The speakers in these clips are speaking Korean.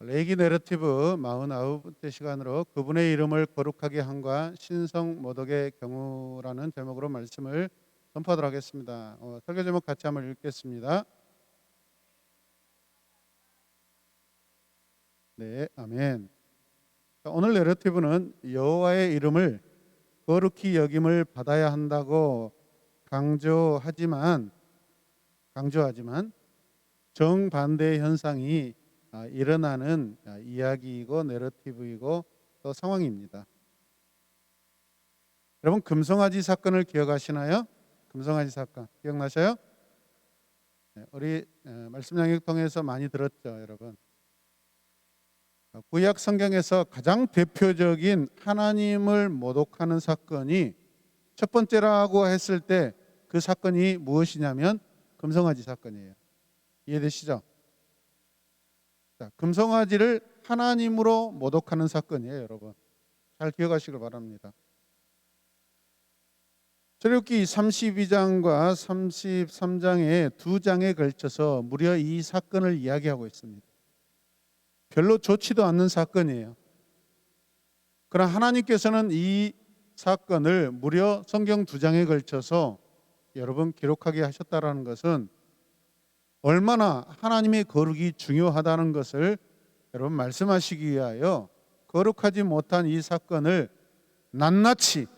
레이기 내러티브 49번째 시간으로 그분의 이름을 거룩하게 함과 신성 모독의 경우라는 제목으로 말씀을 선포하도록 하겠습니다. 설교 제목 같이 한번 읽겠습니다. 네, 아멘. 오늘 내러티브는 여호와의 이름을 거룩히 여김을 받아야 한다고 강조하지만 정반대의 현상이 일어나는 이야기이고 내러티브이고 또 상황입니다. 여러분, 금송아지 사건을 기억하시나요? 금송아지 사건 기억나셔요? 네, 우리 말씀 양육 통해서 많이 들었죠, 여러분. 구약 성경에서 가장 대표적인 하나님을 모독하는 사건이 첫 번째라고 했을 때 그 사건이 무엇이냐면 금송아지 사건이에요. 이해되시죠? 자, 금송아지를 하나님으로 모독하는 사건이에요, 여러분. 잘 기억하시길 바랍니다. 출애굽기 32장과 33장의 두 장에 걸쳐서 무려 이 사건을 이야기하고 있습니다. 별로 좋지도 않는 사건이에요. 그러나 하나님께서는 이 사건을 무려 성경 두 장에 걸쳐서 여러분 기록하게 하셨다라는 것은 얼마나 하나님의 거룩이 중요하다는 것을 여러분 말씀하시기 위하여 거룩하지 못한 이 사건을 낱낱이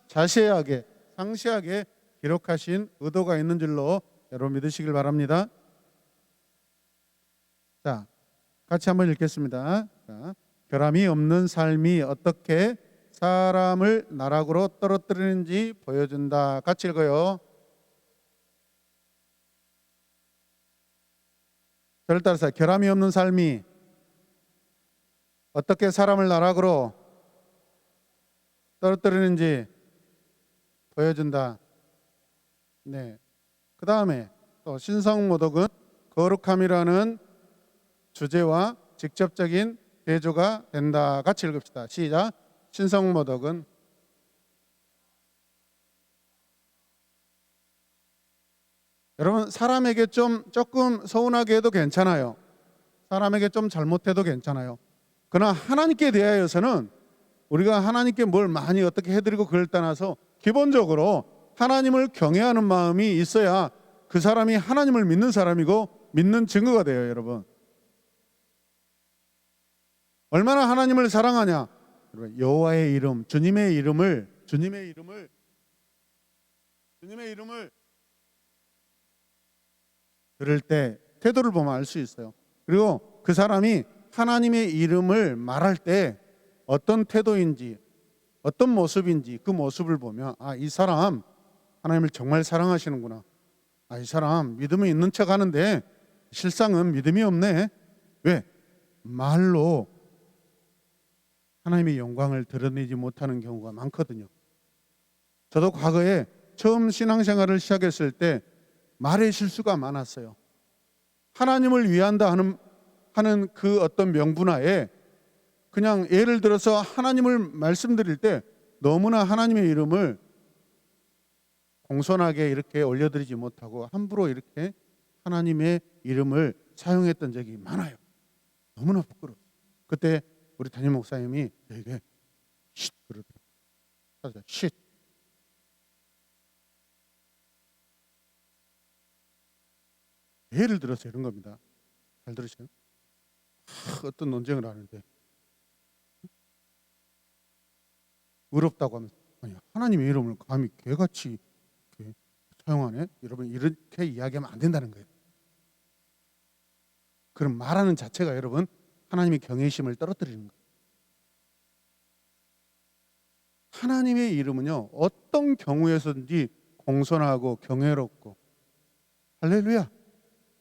자세하게 상세하게 기록하신 의도가 있는 줄로 여러분 믿으시길 바랍니다. 자, 같이 한번 읽겠습니다. 자, 결함이 없는 삶이 어떻게 사람을 나락으로 떨어뜨리는지 보여준다. 같이 읽어요. 저를 따라서 결함이 없는 삶이 어떻게 사람을 나락으로 떨어뜨리는지 보여준다. 네. 그 다음에 또 신성모독은 거룩함이라는 주제와 직접적인 대조가 된다. 같이 읽읍시다. 시작. 신성모독은 여러분 사람에게 조금 서운하게 해도 괜찮아요. 사람에게 좀 잘못해도 괜찮아요. 그러나 하나님께 대하여서는 우리가 하나님께 뭘 많이 어떻게 해드리고 그걸 떠나서 기본적으로 하나님을 경외하는 마음이 있어야 그 사람이 하나님을 믿는 사람이고 믿는 증거가 돼요, 여러분. 얼마나 하나님을 사랑하냐? 여호와의 이름, 주님의 이름을 들을 때 태도를 보면 알 수 있어요. 그리고 그 사람이 하나님의 이름을 말할 때 어떤 태도인지 어떤 모습인지 그 모습을 보면 이 사람 하나님을 정말 사랑하시는구나. 이 사람 믿음이 있는 척 하는데 실상은 믿음이 없네. 왜? 말로 하나님의 영광을 드러내지 못하는 경우가 많거든요. 저도 과거에 처음 신앙생활을 시작했을 때 말의 실수가 많았어요. 하나님을 위한다 하는 그 어떤 명분하에 그냥 예를 들어서 하나님을 말씀드릴 때 너무나 하나님의 이름을 공손하게 이렇게 올려드리지 못하고 함부로 이렇게 하나님의 이름을 사용했던 적이 많아요. 너무나 부끄러워요. 그때 우리 담임 목사님이 저에게 쉿 그러더라고요. 쉿. 예를 들어서 이런 겁니다. 잘 들으세요. 어떤 논쟁을 하는데 의롭다고 하면서 하나님의 이름을 감히 개같이 이렇게 사용하네. 여러분 이렇게 이야기하면 안 된다는 거예요. 그럼 말하는 자체가 여러분 하나님의 경외심을 떨어뜨리는 거예요. 하나님의 이름은요 어떤 경우에서든지 공손하고 경외롭고 할렐루야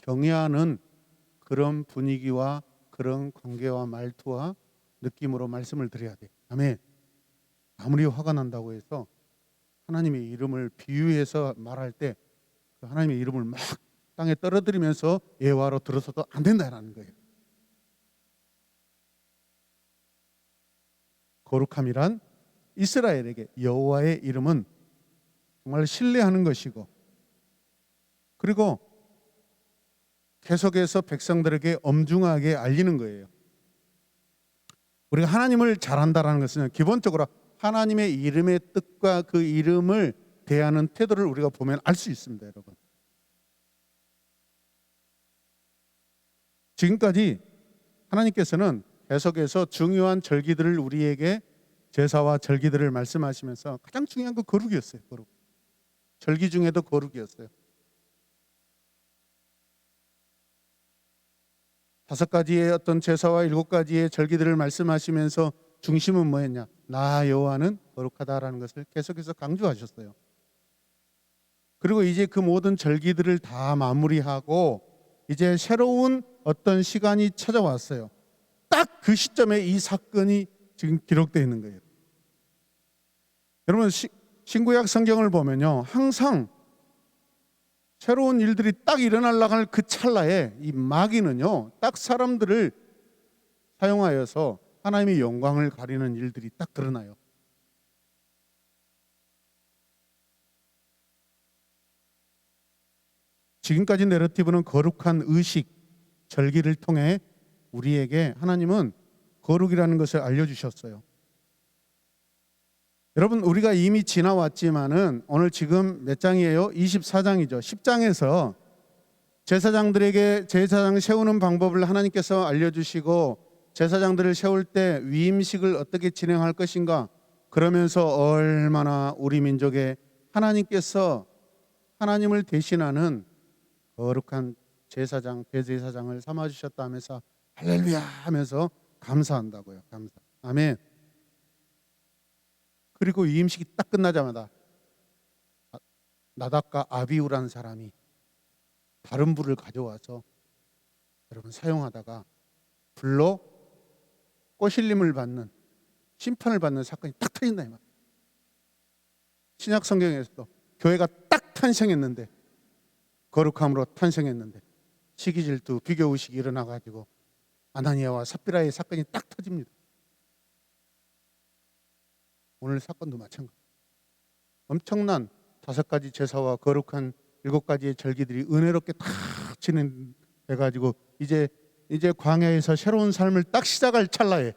경외하는 그런 분위기와 그런 관계와 말투와 느낌으로 말씀을 드려야 돼요. 아멘. 아무리 화가 난다고 해서 하나님의 이름을 비유해서 말할 때 그 하나님의 이름을 막 땅에 떨어뜨리면서 예화로 들어서도 안 된다는 거예요. 거룩함이란 이스라엘에게 여호와의 이름은 정말 신뢰하는 것이고 그리고 계속해서 백성들에게 엄중하게 알리는 거예요. 우리가 하나님을 잘한다라는 것은 기본적으로 하나님의 이름의 뜻과 그 이름을 대하는 태도를 우리가 보면 알 수 있습니다, 여러분. 지금까지 하나님께서는 계속해서 중요한 절기들을 우리에게 제사와 절기들을 말씀하시면서 가장 중요한 건 거룩이었어요. 거룩. 절기 중에도 거룩이었어요. 5가지의 어떤 제사와 7가지의 절기들을 말씀하시면서 중심은 뭐였냐? 나 여호와는 거룩하다라는 것을 계속해서 강조하셨어요. 그리고 이제 그 모든 절기들을 다 마무리하고 이제 새로운 어떤 시간이 찾아왔어요. 딱 그 시점에 이 사건이 지금 기록되어 있는 거예요. 여러분, 신구약 성경을 보면요, 항상 새로운 일들이 딱 일어나려고 할 그 찰나에 이 마귀는요, 딱 사람들을 사용하여서 하나님의 영광을 가리는 일들이 딱 드러나요. 지금까지 내러티브는 거룩한 의식, 절기를 통해 우리에게 하나님은 거룩이라는 것을 알려주셨어요. 여러분, 우리가 이미 지나왔지만은 오늘 지금 몇 장이에요? 24장이죠. 10장에서 제사장들에게 제사장 세우는 방법을 하나님께서 알려주시고 제사장들을 세울 때 위임식을 어떻게 진행할 것인가, 그러면서 얼마나 우리 민족에 하나님께서 하나님을 대신하는 거룩한 제사장, 대제사장을 삼아주셨다 하면서 할렐루야 하면서 감사한다고요. 감사. 아멘. 그리고 위임식이 딱 끝나자마자 나답과 아비우라는 사람이 다른 불을 가져와서 여러분 사용하다가 불로 꼬실림을 받는, 심판을 받는 사건이 딱 터진다 이 말. 신약 성경에서도 교회가 딱 탄생했는데, 거룩함으로 탄생했는데 시기 질투, 비교 의식이 일어나 가지고 아나니아와 삽비라의 사건이 딱 터집니다. 오늘 사건도 마찬가지. 엄청난 5가지 제사와 거룩한 7가지의 절기들이 은혜롭게 딱 진행돼 가지고 이제 광야에서 새로운 삶을 딱 시작할 찰나에,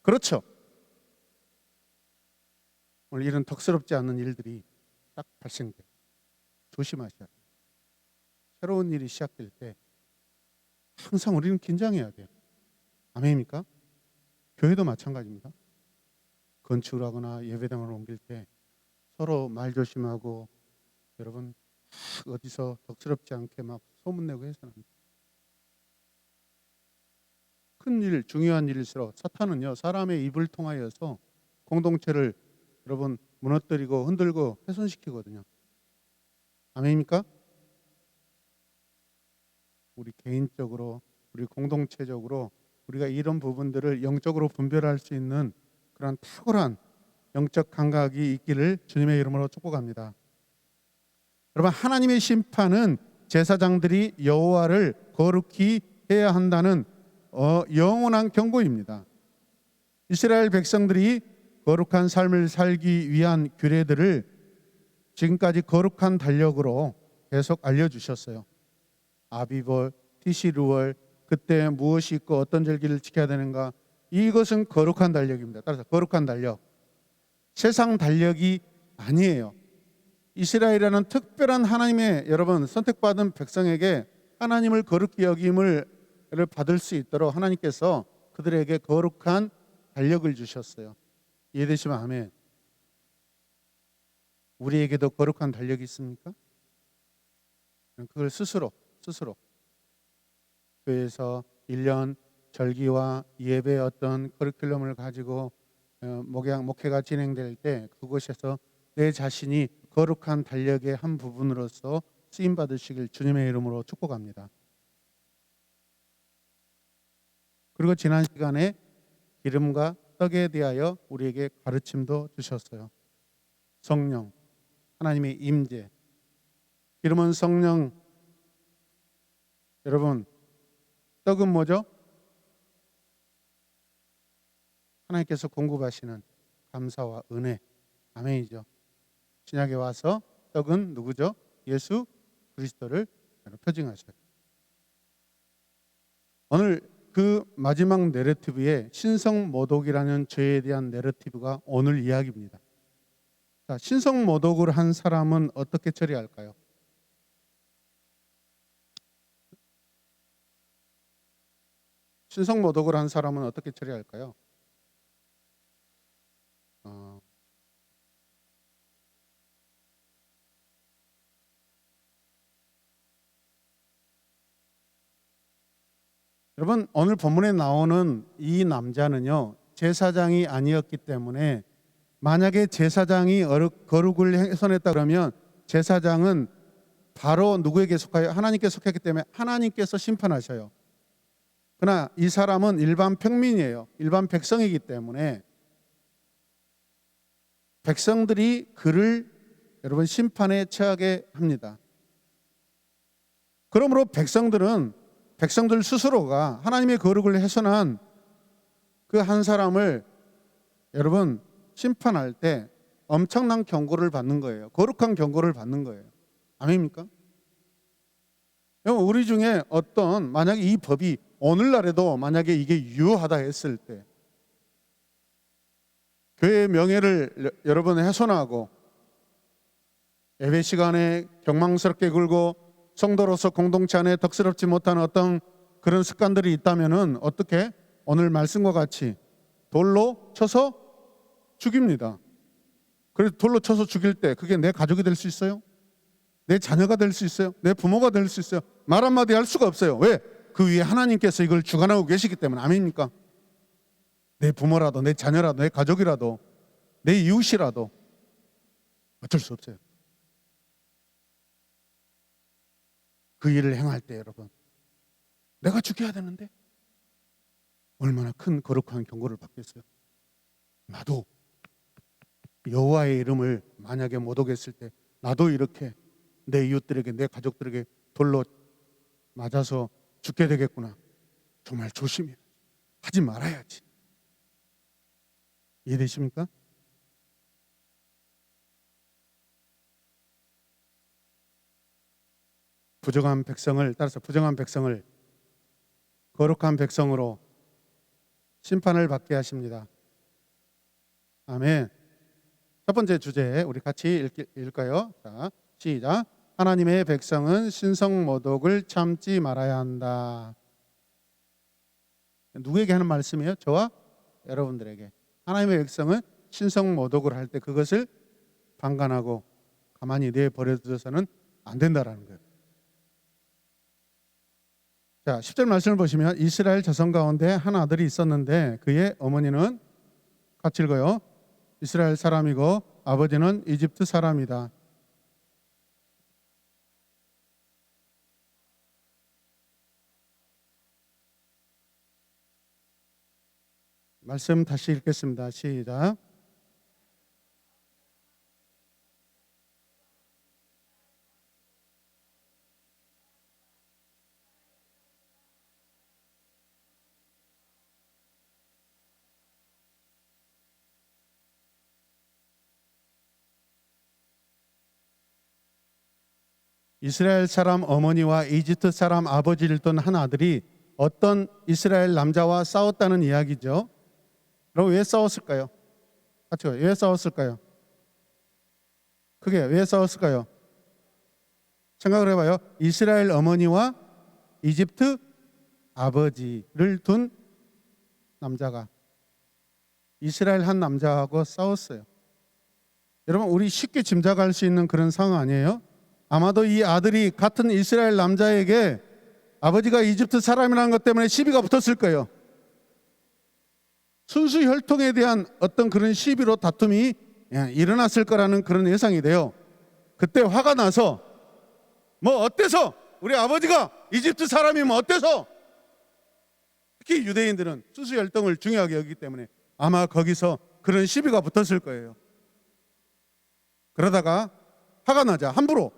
그렇죠, 오늘 이런 덕스럽지 않은 일들이 딱 발생돼요. 조심하셔야 돼요. 새로운 일이 시작될 때 항상 우리는 긴장해야 돼요. 아멘입니까? 교회도 마찬가지입니다. 건축을 하거나 예배당을 옮길 때 서로 말 조심하고, 여러분 어디서 덕스럽지 않게 막 소문내고 해서는 큰 일, 중요한 일일수록 사탄은요, 사람의 입을 통하여서 공동체를 여러분 무너뜨리고 흔들고 훼손시키거든요. 아멘입니까? 우리 개인적으로, 우리 공동체적으로 우리가 이런 부분들을 영적으로 분별할 수 있는 그런 탁월한 영적 감각이 있기를 주님의 이름으로 축복합니다. 여러분, 하나님의 심판은 제사장들이 여호와를 거룩히 해야 한다는 영원한 경고입니다. 이스라엘 백성들이 거룩한 삶을 살기 위한 규례들을 지금까지 거룩한 달력으로 계속 알려주셨어요. 아비벌, 티시루월, 그때 무엇이 있고 어떤 절기를 지켜야 되는가, 이것은 거룩한 달력입니다. 따라서 거룩한 달력, 세상 달력이 아니에요. 이스라엘이라는 특별한 하나님의 여러분 선택받은 백성에게 하나님을 거룩히 여김을 받을 수 있도록 하나님께서 그들에게 거룩한 달력을 주셨어요. 이해되시면 아멘. 우리에게도 거룩한 달력이 있습니까? 그걸 스스로 교회에서 1년 절기와 예배의 어떤 커리큘럼을 가지고 목회가 진행될 때 그곳에서 내 자신이 거룩한 달력의 한 부분으로서 쓰임 받으시길 주님의 이름으로 축복합니다. 그리고 지난 시간에 기름과 떡에 대하여 우리에게 가르침도 주셨어요. 성령, 하나님의 임재. 기름은 성령, 여러분 떡은 뭐죠? 하나님께서 공급하시는 감사와 은혜. 아멘이죠. 신약에 와서 떡은 누구죠? 예수 그리스도를 표징하셔요. 오늘 그 마지막 내러티브에 신성모독이라는 죄에 대한 내러티브가 오늘 이야기입니다. 자, 신성모독을 한 사람은 어떻게 처리할까요? 신성모독을 한 사람은 어떻게 처리할까요? 여러분, 오늘 본문에 나오는 이 남자는요, 제사장이 아니었기 때문에 만약에 제사장이 거룩을 훼손했다 그러면 제사장은 바로 누구에게 속하여? 하나님께 속했기 때문에 하나님께서 심판하셔요. 그러나 이 사람은 일반 평민이에요. 일반 백성이기 때문에 백성들이 그를 여러분 심판에 처하게 합니다. 그러므로 백성들 스스로가 하나님의 거룩을 훼손한 그 한 사람을 여러분 심판할 때 엄청난 경고를 받는 거예요. 거룩한 경고를 받는 거예요. 아멘입니까? 우리 중에 만약에 이 법이 오늘날에도 만약에 이게 유효하다 했을 때 교회의 명예를 여러분 훼손하고 예배 시간에 경망스럽게 굴고 성도로서 공동체 안에 덕스럽지 못한 어떤 그런 습관들이 있다면은 어떻게 오늘 말씀과 같이 돌로 쳐서 죽입니다. 그래서 돌로 쳐서 죽일 때 그게 내 가족이 될 수 있어요? 내 자녀가 될 수 있어요? 내 부모가 될 수 있어요? 말 한마디 할 수가 없어요. 왜? 그 위에 하나님께서 이걸 주관하고 계시기 때문에. 아멘입니까? 내 부모라도 내 자녀라도 내 가족이라도 내 이웃이라도 어쩔 수 없어요. 그 일을 행할 때 여러분 내가 죽여야 되는데 얼마나 큰 거룩한 경고를 받겠어요. 나도 여호와의 이름을 만약에 모독했을 때 나도 이렇게 내 이웃들에게 내 가족들에게 돌로 맞아서 죽게 되겠구나. 정말 조심해 하지 말아야지. 이해되십니까? 부정한 백성을 따라서 부정한 백성을 거룩한 백성으로 심판을 받게 하십니다. 아멘. 첫 번째 주제 우리 같이 읽을까요? 자, 시작. 하나님의 백성은 신성모독을 참지 말아야 한다. 누구에게 하는 말씀이에요? 저와 여러분들에게. 하나님의 백성은 신성모독을 할 때 그것을 방관하고 가만히 내버려둬서는 안 된다라는 거예요. 자, 10절 말씀을 보시면 이스라엘 자손 가운데 한 아들이 있었는데 그의 어머니는 같이 읽어요. 이스라엘 사람이고 아버지는 이집트 사람이다. 말씀 다시 읽겠습니다. 시작. 이스라엘 사람 어머니와 이집트 사람 아버지를 둔 한 아들이 어떤 이스라엘 남자와 싸웠다는 이야기죠. 그럼 왜 싸웠을까요? 같이 왜 싸웠을까요? 그게 왜 싸웠을까요? 생각을 해봐요. 이스라엘 어머니와 이집트 아버지를 둔 남자가 이스라엘 한 남자하고 싸웠어요. 여러분 우리 쉽게 짐작할 수 있는 그런 상황 아니에요? 아마도 이 아들이 같은 이스라엘 남자에게 아버지가 이집트 사람이라는 것 때문에 시비가 붙었을 거예요. 순수 혈통에 대한 어떤 그런 시비로 다툼이 일어났을 거라는 그런 예상이 돼요. 그때 화가 나서 뭐 어때서 우리 아버지가 이집트 사람이면 어때서? 특히 유대인들은 순수 혈통을 중요하게 여기기 때문에 아마 거기서 그런 시비가 붙었을 거예요. 그러다가 화가 나자 함부로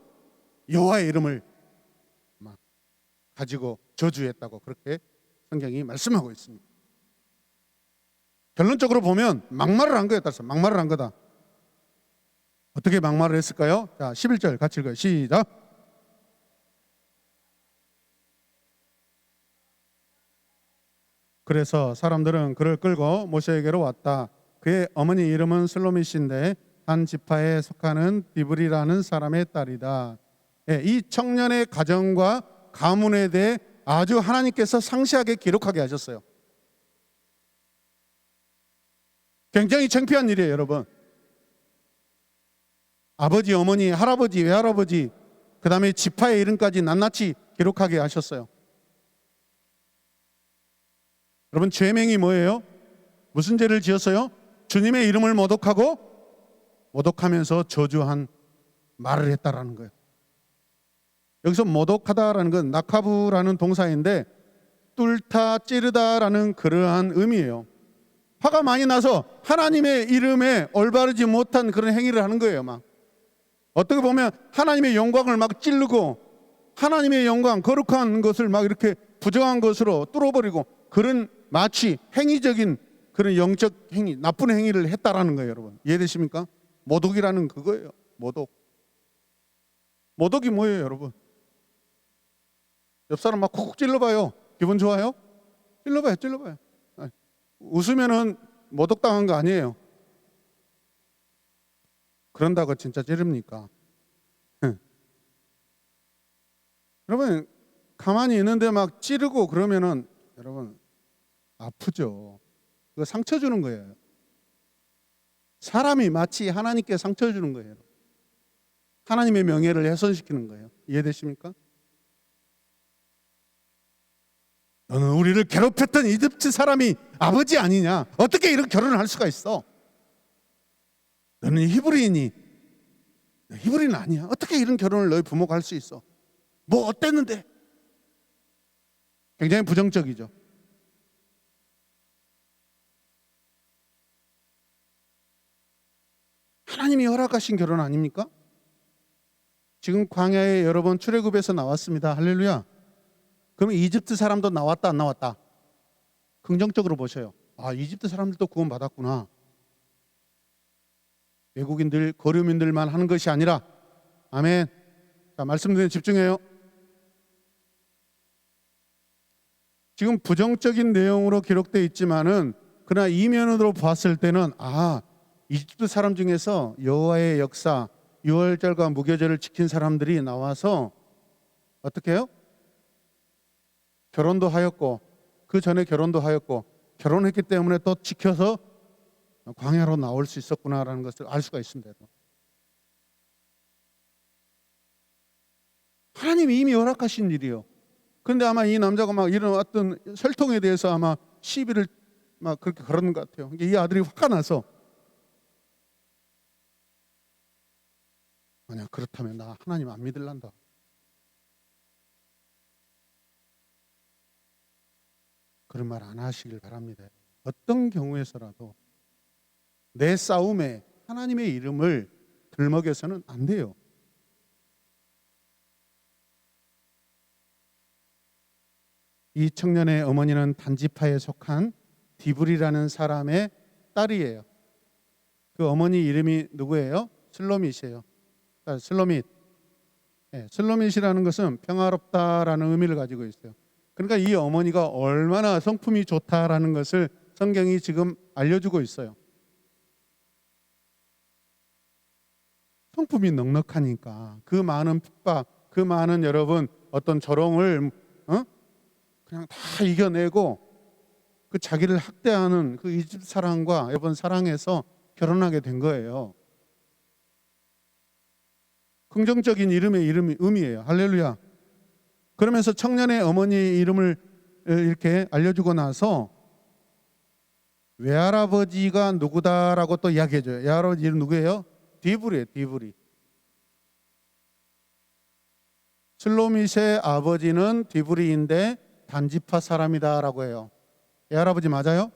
여호와의 이름을 막 가지고 저주했다고 그렇게 성경이 말씀하고 있습니다. 결론적으로 보면 막말을 한 거예요. 따라서 막말을 한 거다. 어떻게 막말을 했을까요? 자, 11절 같이 읽어요. 시작. 그래서 사람들은 그를 끌고 모세에게로 왔다. 그의 어머니 이름은 슬로밋인데 단 지파에 속하는 디브리라는 사람의 딸이다. 예, 이 청년의 가정과 가문에 대해 아주 하나님께서 상세하게 기록하게 하셨어요. 굉장히 창피한 일이에요, 여러분. 아버지, 어머니, 할아버지, 외할아버지, 그 다음에 지파의 이름까지 낱낱이 기록하게 하셨어요. 여러분, 죄명이 뭐예요? 무슨 죄를 지었어요? 주님의 이름을 모독하고 모독하면서 저주한 말을 했다라는 거예요. 여기서 모독하다라는 건 나카부라는 동사인데 뚫다, 찌르다라는 그러한 의미예요. 화가 많이 나서 하나님의 이름에 올바르지 못한 그런 행위를 하는 거예요. 막 어떻게 보면 하나님의 영광을 막 찌르고 하나님의 영광, 거룩한 것을 막 이렇게 부정한 것으로 뚫어버리고 그런 마치 행위적인 그런 영적 행위, 나쁜 행위를 했다라는 거예요, 여러분. 이해되십니까? 모독이라는 그거예요. 모독. 모독이 뭐예요, 여러분? 옆 사람 막 콕콕 찔러봐요. 기분 좋아요? 찔러봐요, 찔러봐요. 웃으면은 모독당한 거 아니에요. 그런다고 진짜 찌릅니까? 여러분, 가만히 있는데 막 찌르고 그러면은 여러분 아프죠. 그거 상처 주는 거예요. 사람이 마치 하나님께 상처 주는 거예요. 하나님의 명예를 훼손시키는 거예요. 이해되십니까? 너는 우리를 괴롭혔던 이집트 사람이 아버지 아니냐? 어떻게 이런 결혼을 할 수가 있어? 너는 히브리인이 히브리는 아니야. 어떻게 이런 결혼을 너희 부모가 할 수 있어? 뭐 어땠는데? 굉장히 부정적이죠. 하나님이 허락하신 결혼 아닙니까? 지금 광야에 여러분 출애굽에서 나왔습니다. 할렐루야. 그럼 이집트 사람도 나왔다 안 나왔다? 긍정적으로 보셔요. 아, 이집트 사람들도 구원 받았구나. 외국인들, 거류민들만 하는 것이 아니라, 아멘. 자, 말씀드리는 집중해요. 지금 부정적인 내용으로 기록되어 있지만은 그러나 이면으로 봤을 때는 이집트 사람 중에서 여호와의 역사, 유월절과 무교절을 지킨 사람들이 나와서 어떻게 해요? 결혼도 하였고 그 전에 결혼도 하였고 결혼했기 때문에 또 지켜서 광야로 나올 수 있었구나라는 것을 알 수가 있습니다. 하나님이 이미 허락하신 일이요. 그런데 아마 이 남자가 막 이런 어떤 혈통에 대해서 아마 시비를 막 그렇게 걸었는 것 같아요. 이 아들이 화가 나서 만약 그렇다면 나 하나님 안 믿을란다. 그런 말 안 하시길 바랍니다. 어떤 경우에서라도 내 싸움에 하나님의 이름을 들먹여서는 안 돼요. 이 청년의 어머니는 단지파에 속한 디브리라는 사람의 딸이에요. 그 어머니 이름이 누구예요? 슬로밋이에요. 슬로밋. 슬로밋이라는 것은 평화롭다라는 의미를 가지고 있어요. 그러니까 이 어머니가 얼마나 성품이 좋다라는 것을 성경이 지금 알려주고 있어요. 성품이 넉넉하니까 그 많은 핍박, 그 많은 여러분 어떤 조롱을 그냥 다 이겨내고 그 자기를 학대하는 그 이집트 사람과 여러분 사랑해서 결혼하게 된 거예요. 긍정적인 이름의 의미예요. 할렐루야. 그러면서 청년의 어머니 이름을 이렇게 알려주고 나서 외할아버지가 누구다라고 또 이야기해줘요. 외할아버지 이름 누구예요? 디브리예요. 디브리. 슬로밋의 아버지는 디브리인데 단지파 사람이다라고 해요. 외할아버지 맞아요?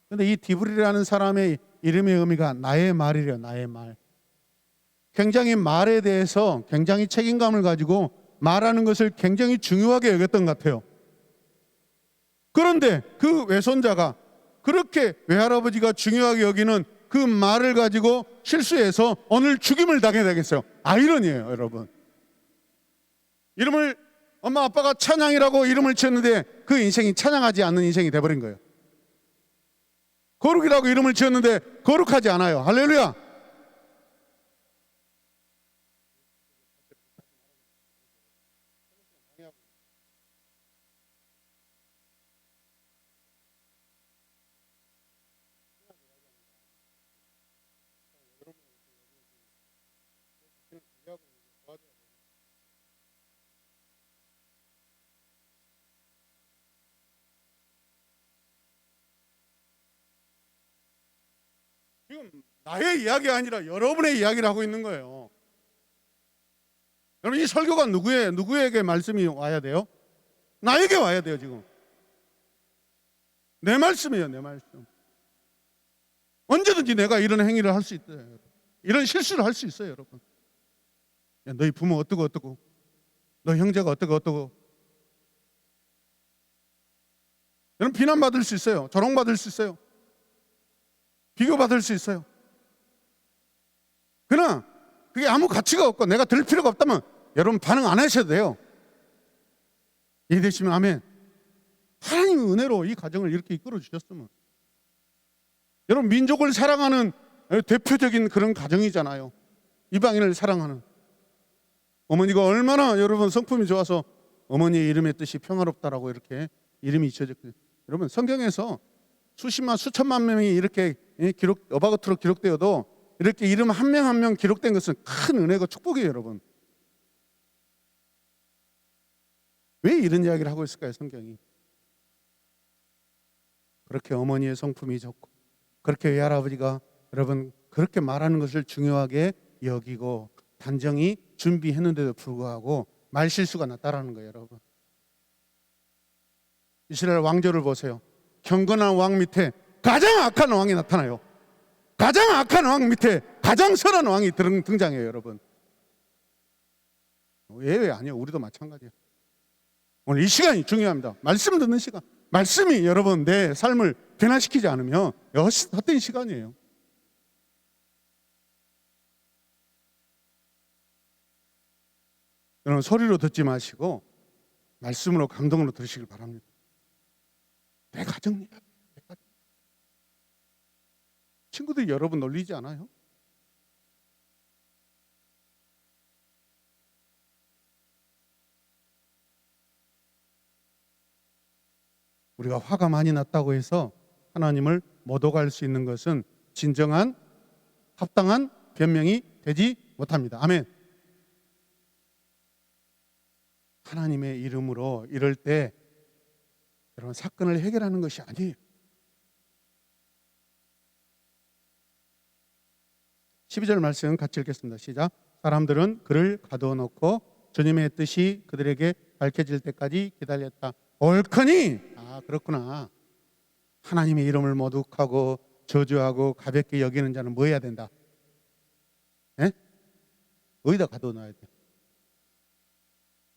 근데 이 디브리라는 사람의 이름의 의미가 나의 말이래요. 나의 말. 굉장히 말에 대해서 굉장히 책임감을 가지고 말하는 것을 굉장히 중요하게 여겼던 것 같아요. 그런데 그 외손자가 그렇게 외할아버지가 중요하게 여기는 그 말을 가지고 실수해서 오늘 죽임을 당해야 되겠어요. 아이러니예요, 여러분. 이름을 엄마 아빠가 찬양이라고 이름을 지었는데 그 인생이 찬양하지 않는 인생이 돼버린 거예요. 거룩이라고 이름을 지었는데 거룩하지 않아요. 할렐루야. 지금 나의 이야기가 아니라 여러분의 이야기를 하고 있는 거예요. 여러분, 이 설교가 누구에게 말씀이 와야 돼요? 나에게 와야 돼요. 지금 내 말씀이에요. 내 말씀. 언제든지 내가 이런 행위를 할 수 있어요. 이런 실수를 할 수 있어요. 여러분, 야, 너희 부모 어떠고 너 형제가 어떠고 여러분, 비난받을 수 있어요. 조롱받을 수 있어요. 비교받을 수 있어요. 그러나 그게 아무 가치가 없고 내가 들 필요가 없다면 여러분 반응 안 하셔도 돼요. 이해되시면 아멘. 하나님의 은혜로 이 가정을 이렇게 이끌어 주셨으면, 여러분 민족을 사랑하는 대표적인 그런 가정이잖아요. 이방인을 사랑하는 어머니가 얼마나 여러분 성품이 좋아서 어머니의 이름의 뜻이 평화롭다라고 이렇게 이름이 지어졌거든요. 여러분, 성경에서 수십만 수천만 명이 이렇게 어바웃으로 기록되어도 이렇게 이름 한 명 한 명 기록된 것은 큰 은혜고 축복이에요. 여러분, 왜 이런 이야기를 하고 있을까요? 성경이 그렇게 어머니의 성품이 좋고 그렇게 외할아버지가 여러분 그렇게 말하는 것을 중요하게 여기고 단정히 준비했는데도 불구하고 말실수가 났다라는 거예요. 여러분, 이스라엘 왕조를 보세요. 경건한 왕 밑에 가장 악한 왕이 나타나요. 가장 악한 왕 밑에 가장 선한 왕이 등장해요. 여러분, 예외 아니에요. 우리도 마찬가지예요. 오늘 이 시간이 중요합니다. 말씀 듣는 시간. 말씀이 여러분 내 삶을 변화시키지 않으면 헛된 시간이에요. 여러분, 소리로 듣지 마시고 말씀으로 감동으로 들으시길 바랍니다. 내 가정이야. 친구들이 여러분 놀리지 않아요? 우리가 화가 많이 났다고 해서 하나님을 못 오갈 수 있는 것은 진정한 합당한 변명이 되지 못합니다. 아멘. 하나님의 이름으로 이럴 때 여러분 사건을 해결하는 것이 아니에요. 12절 말씀 같이 읽겠습니다. 시작. 사람들은 그를 가두어 놓고 주님의 뜻이 그들에게 밝혀질 때까지 기다렸다. 옳거니, 그렇구나. 하나님의 이름을 모독하고 저주하고 가볍게 여기는 자는 뭐 해야 된다? 예? 어디다 가두어 놔야 돼?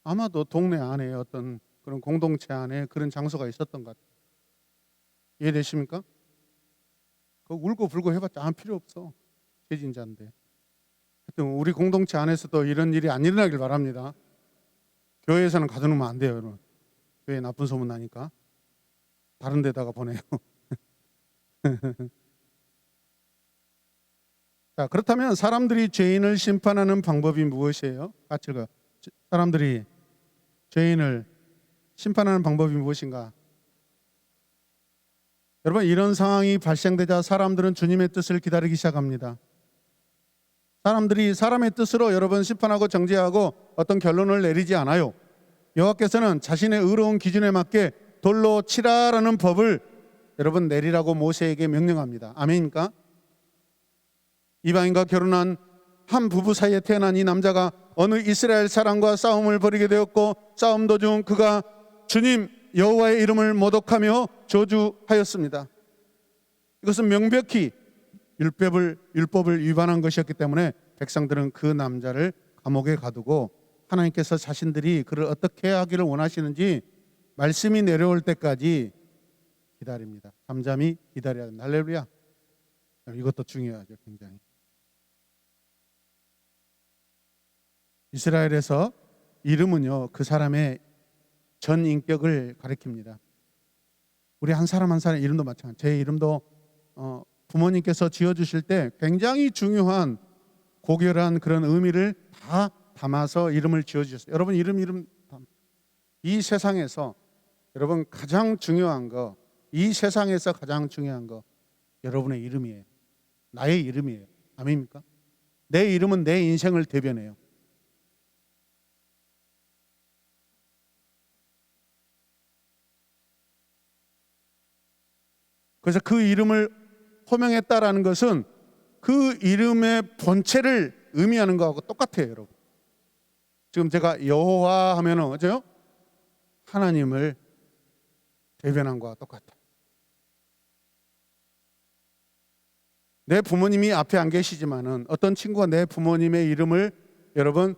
아마도 동네 안에 어떤 그런 공동체 안에 그런 장소가 있었던 것 같아요. 이해되십니까? 그 울고 불고 해봤자 아무 필요 없어. 죄진자인데. 하여튼 우리 공동체 안에서도 이런 일이 안 일어나길 바랍니다. 교회에서는 가둬놓으면 안 돼요. 여러분, 교회 나쁜 소문 나니까 다른 데다가 보내요. 자, 그렇다면 사람들이 죄인을 심판하는 방법이 무엇이에요? 같이 읽어요. 사람들이 죄인을 심판하는 방법이 무엇인가? 여러분, 이런 상황이 발생되자 사람들은 주님의 뜻을 기다리기 시작합니다. 사람들이 사람의 뜻으로 여러분 심판하고 정죄하고 어떤 결론을 내리지 않아요. 여호와께서는 자신의 의로운 기준에 맞게 돌로 치라라는 법을 여러분 내리라고 모세에게 명령합니다. 아멘입니까? 이방인과 결혼한 한 부부 사이에 태어난 이 남자가 어느 이스라엘 사람과 싸움을 벌이게 되었고, 싸움 도중 그가 주님 여호와의 이름을 모독하며 저주하였습니다. 이것은 명백히 율법을 위반한 것이었기 때문에 백성들은 그 남자를 감옥에 가두고 하나님께서 자신들이 그를 어떻게 하기를 원하시는지 말씀이 내려올 때까지 기다립니다. 잠잠히 기다려야 합니다. 할렐루야. 이것도 중요하죠. 굉장히. 이스라엘에서 이름은요, 그 사람의 전 인격을 가리킵니다. 우리 한 사람 한 사람 이름도 마찬가지. 제 이름도 부모님께서 지어주실 때 굉장히 중요한 고결한 그런 의미를 다 담아서 이름을 지어주셨어요. 여러분 이름 이 세상에서 여러분 가장 중요한 거, 이 세상에서 가장 중요한 거 여러분의 이름이에요. 나의 이름이에요. 아멘입니까? 내 이름은 내 인생을 대변해요. 그래서 그 이름을 호명했다라는 것은 그 이름의 본체를 의미하는 거하고 똑같아요, 여러분. 지금 제가 여호와 하면은 어째요? 하나님을 대변한 거와 똑같아요. 내 부모님이 앞에 안 계시지만은 어떤 친구가 내 부모님의 이름을 여러분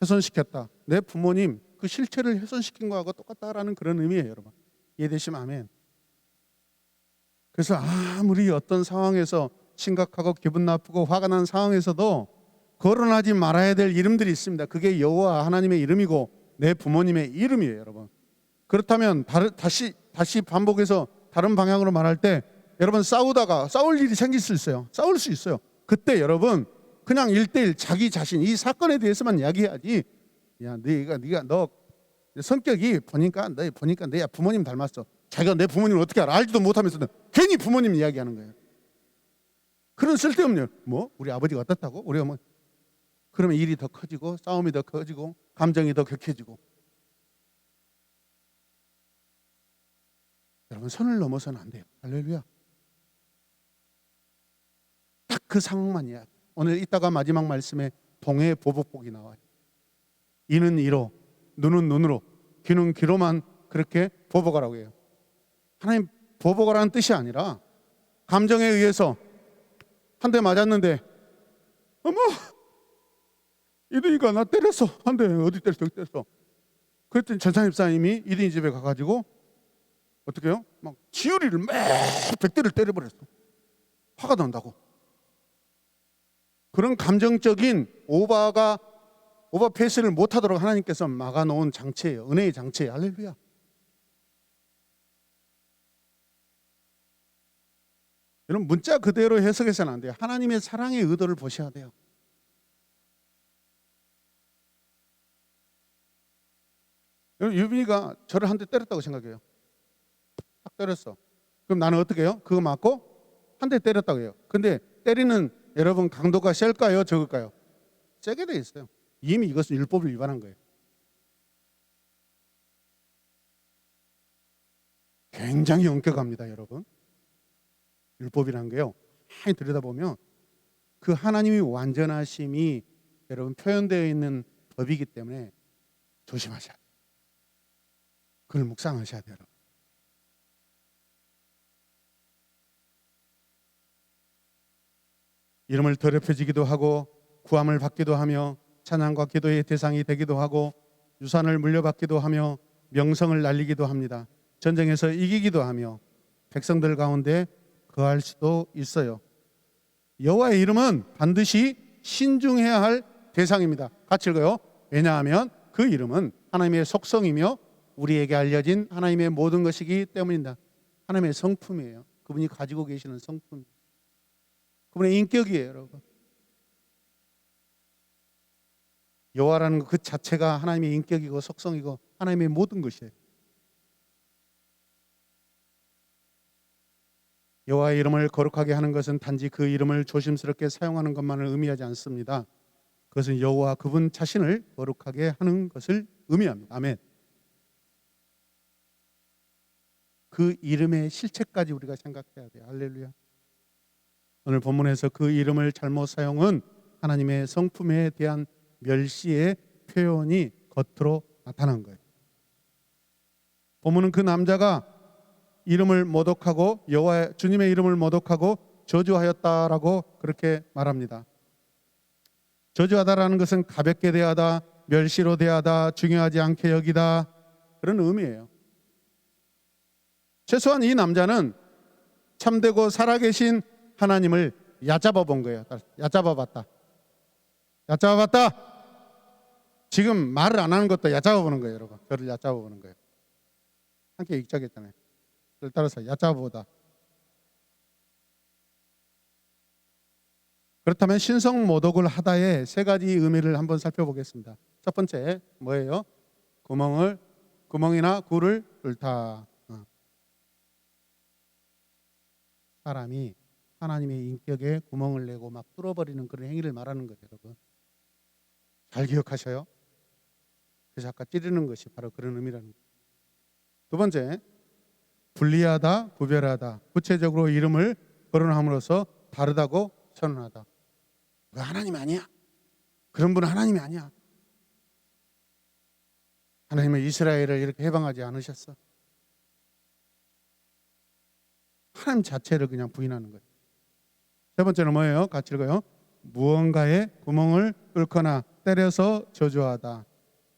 훼손시켰다. 내 부모님 그 실체를 훼손시킨 거하고 똑같다라는 그런 의미예요, 여러분. 이해되시면 아멘. 그래서 아무리 어떤 상황에서 심각하고 기분 나쁘고 화가 난 상황에서도 거론하지 말아야 될 이름들이 있습니다. 그게 여호와 하나님의 이름이고 내 부모님의 이름이에요, 여러분. 그렇다면 다시 반복해서 다른 방향으로 말할 때 여러분 싸우다가 싸울 일이 생길 수 있어요. 싸울 수 있어요. 그때 여러분 그냥 1대1 자기 자신 이 사건에 대해서만 이야기해야지. 야, 네가 너 성격이 보니까 내 부모님 닮았어. 자기가 내 부모님을 어떻게 알아? 알지도 못하면서 괜히 부모님 이야기하는 거예요. 그런 쓸데없는 뭐 우리 아버지가 어떻다고? 우리 어머니. 그러면 일이 더 커지고 싸움이 더 커지고 감정이 더 격해지고. 여러분 선을 넘어서는 안 돼요. 할렐루야. 딱 그 상황만이야. 오늘 이따가 마지막 말씀에 동해 보복복이 나와요. 이는 이로, 눈은 눈으로, 귀는 귀로만 그렇게 보복하라고 해요. 하나님 보복하라는 뜻이 아니라 감정에 의해서 한 대 맞았는데 어머 이든이가 나 때렸어. 한 대 어디 때렸어? 여기 때렸어. 그랬더니 전사님사님이 이든이 집에 가가지고 어떻게 해요? 막 지우리를 막 100대를 때려버렸어. 화가 난다고. 그런 감정적인 오버 페이스를 못하도록 하나님께서 막아놓은 장치예요. 은혜의 장치예요. 할렐루야. 여러분 문자 그대로 해석해서는 안 돼요. 하나님의 사랑의 의도를 보셔야 돼요. 여러분 유빈이가 저를 한 대 때렸다고 생각해요. 딱 때렸어. 그럼 나는 어떻게 해요? 그거 맞고 한 대 때렸다고 해요. 근데 때리는 여러분 강도가 셀까요? 적을까요? 세게 돼 있어요. 이미 이것은 율법을 위반한 거예요. 굉장히 엄격합니다, 여러분. 율법이라는 게요. 많이 들여다보면 그 하나님이 완전하심이 여러분 표현되어 있는 법이기 때문에 조심하셔야 돼요. 그걸 묵상하셔야 돼요. 이름을 더럽혀지기도 하고 구함을 받기도 하며 찬양과 기도의 대상이 되기도 하고 유산을 물려받기도 하며 명성을 날리기도 합니다. 전쟁에서 이기기도 하며 백성들 가운데 거할 수도 있어요. 여호와의 이름은 반드시 신중해야 할 대상입니다. 같이 읽어요. 왜냐하면 그 이름은 하나님의 속성이며 우리에게 알려진 하나님의 모든 것이기 때문입니다. 하나님의 성품이에요. 그분이 가지고 계시는 성품. 그분의 인격이에요, 여러분. 여호와라는 그 자체가 하나님의 인격이고 속성이고 하나님의 모든 것이에요. 여호와의 이름을 거룩하게 하는 것은 단지 그 이름을 조심스럽게 사용하는 것만을 의미하지 않습니다. 그것은 여호와 그분 자신을 거룩하게 하는 것을 의미합니다. 아멘. 그 이름의 실체까지 우리가 생각해야 돼요. 할렐루야. 오늘 본문에서 그 이름을 잘못 사용은 하나님의 성품에 대한 멸시의 표현이 겉으로 나타난 거예요. 본문은 그 남자가 이름을 모독하고 여호와 주님의 이름을 모독하고 저주하였다라고 그렇게 말합니다. 저주하다라는 것은 가볍게 대하다, 멸시로 대하다, 중요하지 않게 여기다 그런 의미예요. 최소한 이 남자는 참되고 살아계신 하나님을 얕잡아 본 거예요. 얕잡아 봤다. 지금 말을 안 하는 것도 얕잡아 보는 거예요, 여러분. 저를 얕잡아 보는 거예요. 함께 읽자겠잖아요. 그걸 따라서 얕잡아 보다. 그렇다면 신성 모독을 하다의 세 가지 의미를 한번 살펴보겠습니다. 첫 번째 뭐예요? 구멍이나 굴을 뚫다. 사람이 하나님의 인격에 구멍을 내고 막 뚫어버리는 그런 행위를 말하는 거죠, 여러분. 잘 기억하셔요. 그래서 아까 찌르는 것이 바로 그런 의미라는 거예요. 두 번째, 분리하다, 구별하다. 구체적으로 이름을 거론함으로써 다르다고 선언하다. 그 하나님이 아니야. 그런 분은 하나님이 아니야. 하나님은 이스라엘을 이렇게 해방하지 않으셨어. 하나님 자체를 그냥 부인하는 거예요. 세 번째는 뭐예요? 같이 읽어요. 무언가에 구멍을 뚫거나 때려서 저주하다.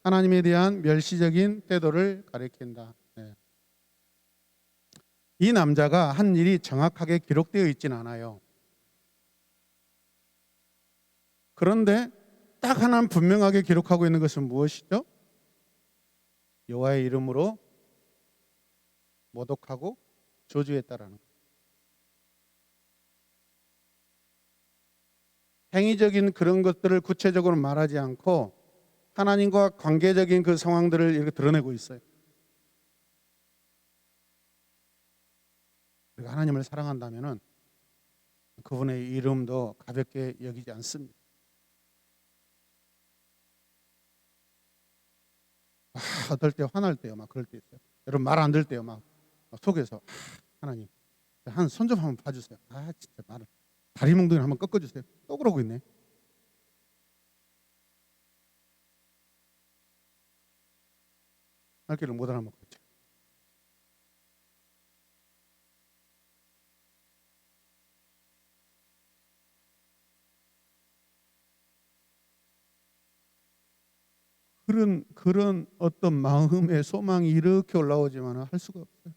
하나님에 대한 멸시적인 태도를 가리킨다. 네. 이 남자가 한 일이 정확하게 기록되어 있지는 않아요. 그런데 딱 하나 분명하게 기록하고 있는 것은 무엇이죠? 여호와의 이름으로 모독하고 저주했다라는 거예요. 행위적인 그런 것들을 구체적으로 말하지 않고 하나님과 관계적인 그 상황들을 이렇게 드러내고 있어요. 우리가 하나님을 사랑한다면은 그분의 이름도 가볍게 여기지 않습니다. 어떨 때 화날 때요, 막 그럴 때 있어요. 여러분 말 안 들 때요, 막 속에서 하나님 한 손 좀 한번 봐주세요. 진짜 말을 다리 몽둥이 한번 꺾어주세요. 또 그러고 있네. 할 길을 못 알아먹고 있죠. 그런 어떤 마음의 소망이 이렇게 올라오지만 할 수가 없어요.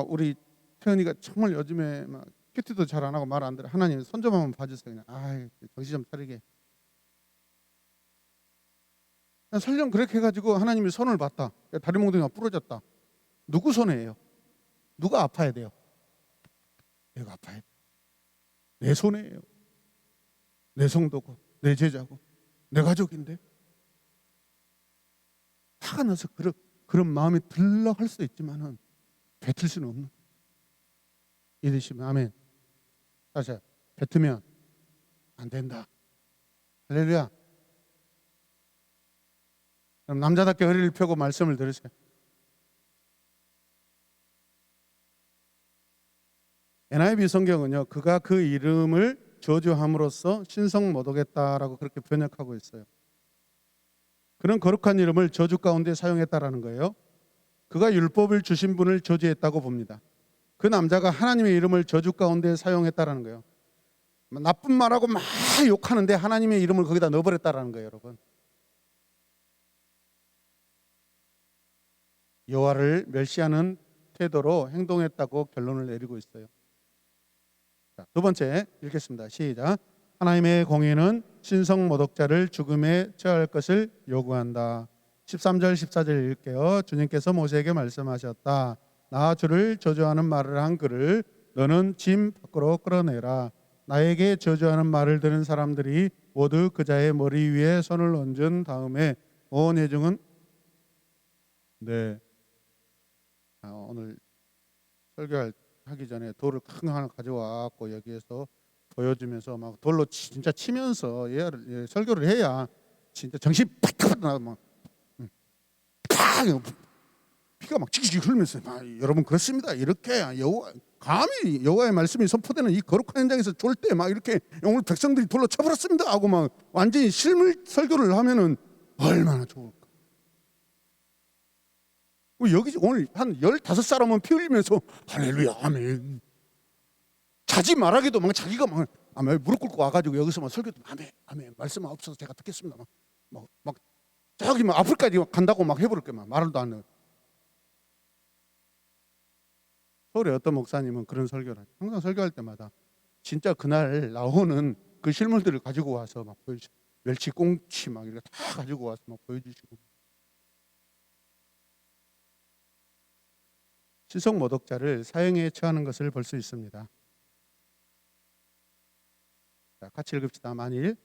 우리 태연이가 정말 요즘에 막 큐티도 잘 안 하고 말 안 들어. 하나님 손 좀 한번 봐주세요. 그냥 정신 좀 차리게. 설령 그렇게 해가지고 하나님이 손을 봤다. 다리 몽둥이가 부러졌다. 누구 손이에요? 누가 아파야 돼요? 내가 아파야 돼요. 내 손이에요. 내 성도고 내 제자고 내 가족인데 화가 나서 그런 마음이 들러 할 수 있지만은 뱉을 수는 없는. 이해되시면 아멘. 다시 뱉으면 안 된다. 할렐루야. 그럼 남자답게 허리를 펴고 말씀을 들으세요. NIV 성경은요, 그가 그 이름을 저주함으로써 신성 모독했다라고 그렇게 번역하고 있어요. 그런 거룩한 이름을 저주 가운데 사용했다라는 거예요. 그가 율법을 주신 분을 저주했다고 봅니다. 그 남자가 하나님의 이름을 저주 가운데 사용했다라는 거예요. 나쁜 말하고 막 욕하는데 하나님의 이름을 거기다 넣어버렸다라는 거예요, 여러분. 여호와를 멸시하는 태도로 행동했다고 결론을 내리고 있어요. 자, 두 번째 읽겠습니다. 시작. 하나님의 공의는 신성 모독자를 죽음에 처할 것을 요구한다. 13절 14절 읽게요. 주님께서 모세에게 말씀하셨다. 나 주를 저주하는 말을 한 그를 너는 짐 밖으로 끌어내라. 나에게 저주하는 말을 들은 사람들이 모두 그자의 머리 위에 손을 얹은 다음에 온 회중은 오늘 설교하기 전에 돌을 큰 거 하나 가져와갖고 여기에서 보여주면서 막 돌로 진짜 치면서 설교를 해야 진짜 정신 팍팍 나고 피가 막 칙칙 흘면서 여러분 그렇습니다. 이렇게 감히 여호와의 말씀이 선포되는 이 거룩한 현장에서 졸 때 막 이렇게 오늘 백성들이 돌로 쳐버렸습니다 하고 막 완전히 실물 설교를 하면은 얼마나 좋을까. 여기 오늘 한 15사람은 피 흘리면서 할렐루야 아멘. 자지 말하기도 막 자기가 막 무릎 꿇고 와가지고 여기서 막 설교도 아멘 말씀 없어서 제가 듣겠습니다. 막 저기 막 아프리카까지 간다고 막 해버릴 게 막 말도 안 해요. 서울에 어떤 목사님은 그런 설교를 하죠. 항상 설교할 때마다 진짜 그날 나오는 그 실물들을 가지고 와서 막 보여주시고, 멸치 꽁치 막 이렇게 다 가지고 와서 막 보여주시고. 신성 모독자를 사형에 처하는 것을 볼 수 있습니다. 자, 같이 읽읍시다. 만일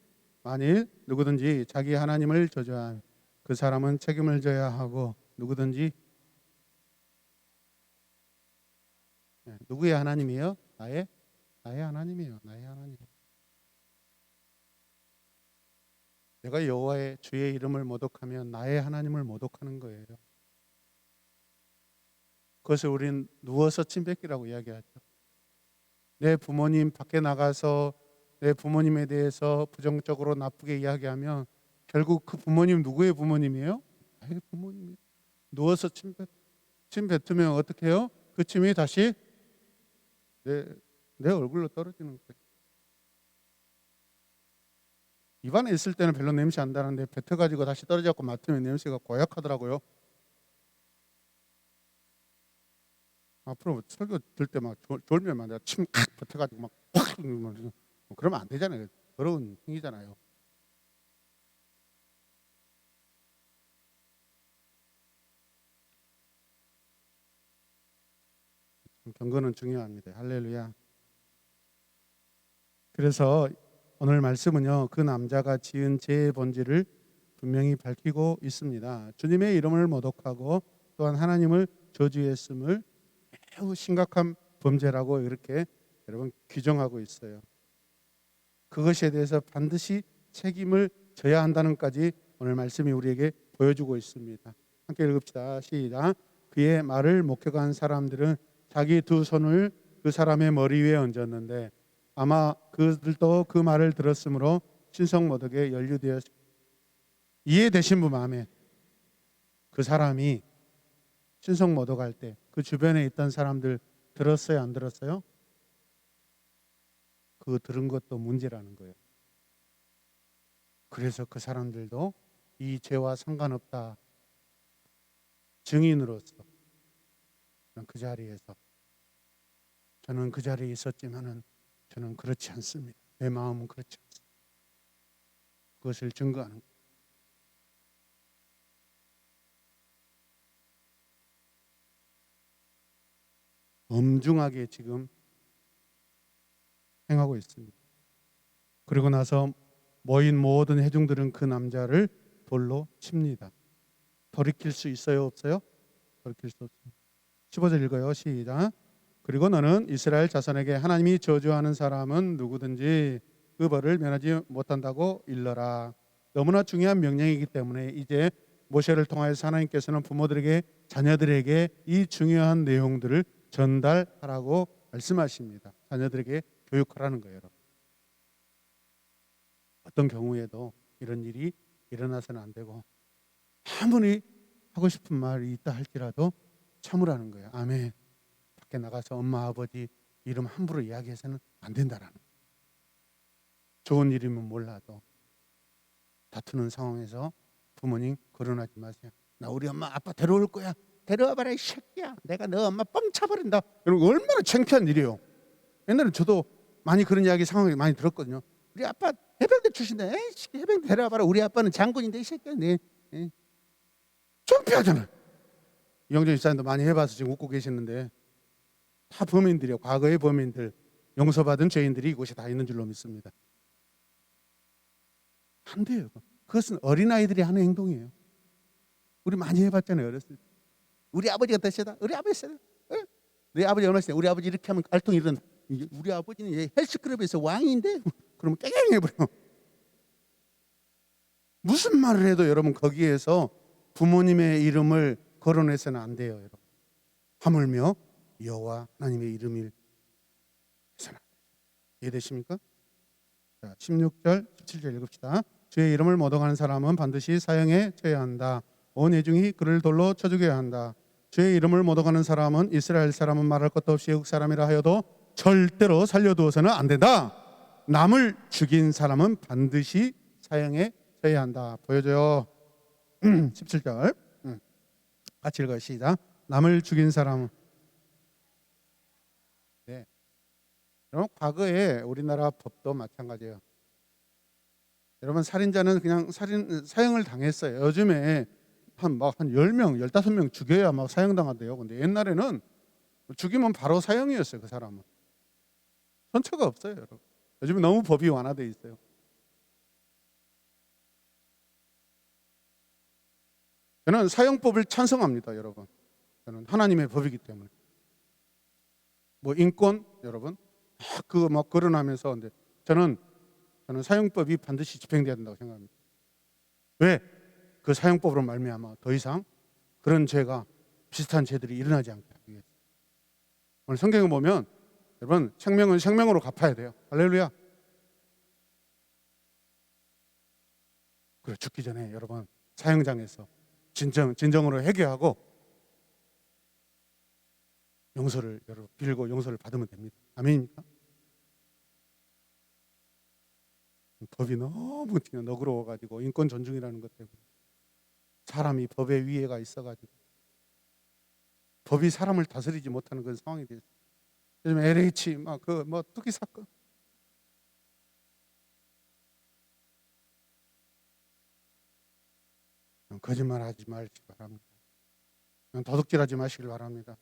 누구든지 자기 하나님을 저주한 그 사람은 책임을 져야 하고, 누구든지, 누구의 하나님이에요? 나의 하나님이에요. 나의 하나님. 내가 여호와의 주의 이름을 모독하면 나의 하나님을 모독하는 거예요. 그것을 우리는 누워서 침 뱉기라고 이야기하죠. 내 부모님 밖에 나가서 내 부모님에 대해서 부정적으로 나쁘게 이야기하면 결국 그 부모님 누구의 부모님이에요? 나의 부모님이에요. 누워서 침 뱉으면 어떻게 해요? 그 침이 다시 내 얼굴로 떨어지는 거예요. 입안에 있을 때는 별로 냄새 안 나는데 뱉어가지고 다시 떨어져서 맡으면 냄새가 고약하더라고요. 앞으로 설교 들 때 막 졸면 내가 침 칵 뱉어가지고 막 확 그러면 안 되잖아요. 더러운 행위잖아요. 경건은 중요합니다. 할렐루야. 그래서 오늘 말씀은요, 그 남자가 지은 죄의 본질을 분명히 밝히고 있습니다. 주님의 이름을 모독하고 또한 하나님을 저주했음을 매우 심각한 범죄라고 이렇게 여러분 규정하고 있어요. 그것에 대해서 반드시 책임을 져야 한다는까지 오늘 말씀이 우리에게 보여주고 있습니다. 함께 읽읍시다. 시작. 그의 말을 목격한 사람들은 자기 두 손을 그 사람의 머리 위에 얹었는데 아마 그들도 그 말을 들었으므로 신성모독에 연루되었습니다. 이해되신 분 마음에 그 사람이 신성모독할 때 그 주변에 있던 사람들 들었어요? 안 들었어요? 그 들은 것도 문제라는 거예요. 그래서 그 사람들도 이 죄와 상관없다 증인으로서 그 자리에서 저는 그 자리에 있었지만은 저는 그렇지 않습니다. 내 마음은 그렇지 않습니다. 그것을 증거하는 거예요. 엄중하게 지금 행하고 있습니다. 그리고 나서 모인 모든 회중들은 그 남자를 돌로 칩니다. 돌이킬 수 있어요? 없어요? 돌이킬 수 없습니다. 15절 읽어요. 시작. 그리고 너는 이스라엘 자손에게 하나님이 저주하는 사람은 누구든지 그 벌을 면하지 못한다고 일러라. 너무나 중요한 명령이기 때문에 이제 모세를 통하여서 하나님께서는 부모들에게 자녀들에게 이 중요한 내용들을 전달하라고 말씀하십니다. 자녀들에게 교육하라는 거예요. 어떤 경우에도 이런 일이 일어나서는 안 되고 아무리 하고 싶은 말이 있다 할지라도 참으라는 거예요. 아멘. 밖에 나가서 엄마 아버지 이름 함부로 이야기해서는 안 된다라는 거예요. 좋은 일이면 몰라도 다투는 상황에서 부모님 거론하지 마세요. 나 우리 엄마 아빠 데려올 거야. 데려와봐라 이 새끼야. 내가 너 엄마 뻥 차버린다. 여러분 얼마나 창피한 일이에요. 옛날에 저도 많이 그런 이야기 상황이 많이 들었거든요. 우리 아빠 해병대 출신인데 에이 해병대 데려와봐라. 우리 아빠는 장군인데 이 새끼야. 네. 창피하잖아요. 이영정 집사님도 많이 해봐서 지금 웃고 계시는데 다 범인들이요. 과거의 범인들, 용서받은 죄인들이 이곳에 다 있는 줄로 믿습니다. 안 돼요. 그것은 어린아이들이 하는 행동이에요. 우리 많이 해봤잖아요. 어렸을 때. 우리 아버지가 더 세다. 우리 아버지 세다. 우리 아버지 얼마나 세다. 우리 아버지 이렇게 하면 알통이 일어나. 우리 아버지는 헬스클럽에서 왕인데 그러면 깨갱해버려. 무슨 말을 해도 여러분 거기에서 부모님의 이름을 거론해서는 안 돼요. 여러분. 하물며 여호와 하나님의 이름을 해서는 안 돼요. 이해되십니까? 자, 16절 17절 읽읍시다. 주의 이름을 모독하는 사람은 반드시 사형에 처해야 한다. 온 회중이 그를 돌로 쳐 죽여야 한다. 주의 이름을 모독하는 사람은 이스라엘 사람은 말할 것도 없이 외국 사람이라 하여도 절대로 살려두어서는 안 된다. 남을 죽인 사람은 반드시 사형에 처해야 한다. 보여줘요. 17절 같이 읽어요. 시작. 남을 죽인 사람은 여러분 과거에 우리나라 법도 마찬가지예요. 여러분 살인자는 그냥 사형을 당했어요. 요즘에 한 10명, 15명 죽여야 막 사형당한대요. 근데 옛날에는 죽이면 바로 사형이었어요. 그 사람은. 선처가 없어요, 여러분. 요즘에 너무 법이 완화되어 있어요. 저는 사형법을 찬성합니다, 여러분. 저는 하나님의 법이기 때문에. 뭐 인권, 여러분, 그거 막 거론하면서 근데 저는 사형법이 반드시 집행돼야 된다고 생각합니다. 왜? 그 사형법으로 말미암아 더 이상 그런 죄가 비슷한 죄들이 일어나지 않게 하기 위해서. 오늘 성경에 보면 여러분 생명은 생명으로 갚아야 돼요. 할렐루야. 그래 죽기 전에 여러분 사형장에서 진정으로 회개하고 용서를 여러분 빌고 용서를 받으면 됩니다. 아멘입니까? 법이 너무 너그러워가지고 인권 존중이라는 것 때문에 사람이 법의 위에가 있어가지고 법이 사람을 다스리지 못하는 그런 상황이 됐어요. 요즘 LH 특히 사건 거짓말하지 마시기 바랍니다. 도둑질하지 마시길 바랍니다.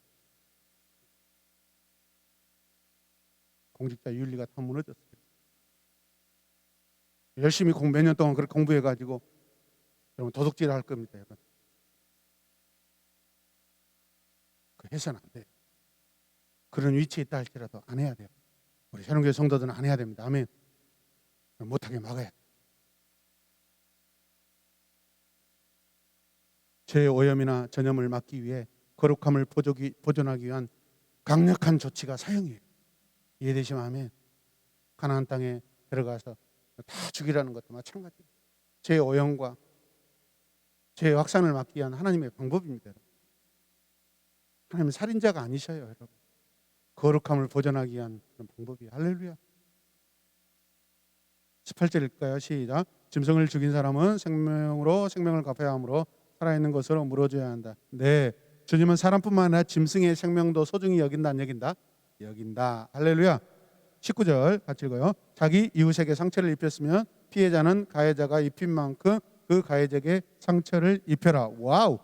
공직자 윤리가 다 무너졌어요. 열심히 몇 년 동안 그렇게 공부해가지고 여러분 도둑질 할 겁니다. 여러분. 그 해서는 안 돼요. 그런 위치에 있다 할지라도 안 해야 돼요. 우리 새로운교회 성도들은 안 해야 됩니다. 아멘. 못하게 막아야 돼요. 죄의 오염이나 전염을 막기 위해 거룩함을 보존하기 위한 강력한 조치가 사형이에요. 이해되시면 아멘. 가나안 땅에 들어가서 다 죽이라는 것도 마찬가지예요. 죄의 오염과 죄의 확산을 막기 위한 하나님의 방법입니다. 하나님은 살인자가 아니셔요, 여러분. 거룩함을 보존하기 위한 그런 방법이에요. 할렐루야. 18절일까요? 시작. 짐승을 죽인 사람은 생명으로 생명을 갚아야 하므로 살아있는 것으로 물어줘야 한다. 네, 주님은 사람뿐만 아니라 짐승의 생명도 소중히 여긴다, 안 여긴다? 여긴다. 할렐루야. 19절 같이 읽어요. 자기 이웃에게 상처를 입혔으면 피해자는 가해자가 입힌 만큼 그 가해자에게 상처를 입혀라. 와우.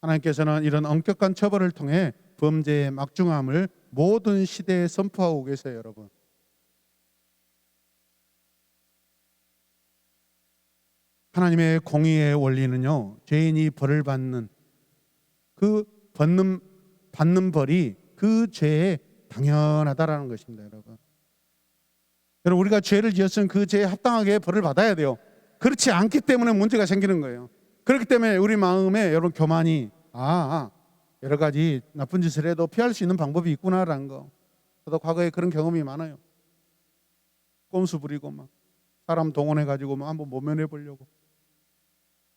하나님께서는 이런 엄격한 처벌을 통해 범죄의 막중함을 모든 시대에 선포하고 계세요, 여러분. 하나님의 공의의 원리는요, 죄인이 벌을 받는 그 받는 벌이 그 죄에 당연하다라는 것입니다, 여러분. 여러분, 우리가 죄를 지었으면 그 죄에 합당하게 벌을 받아야 돼요. 그렇지 않기 때문에 문제가 생기는 거예요. 그렇기 때문에 우리 마음에 여러분 교만이 여러 가지 나쁜 짓을 해도 피할 수 있는 방법이 있구나라는 거. 저도 과거에 그런 경험이 많아요. 꼼수 부리고 막 사람 동원해 가지고 막 한번 모면해 보려고.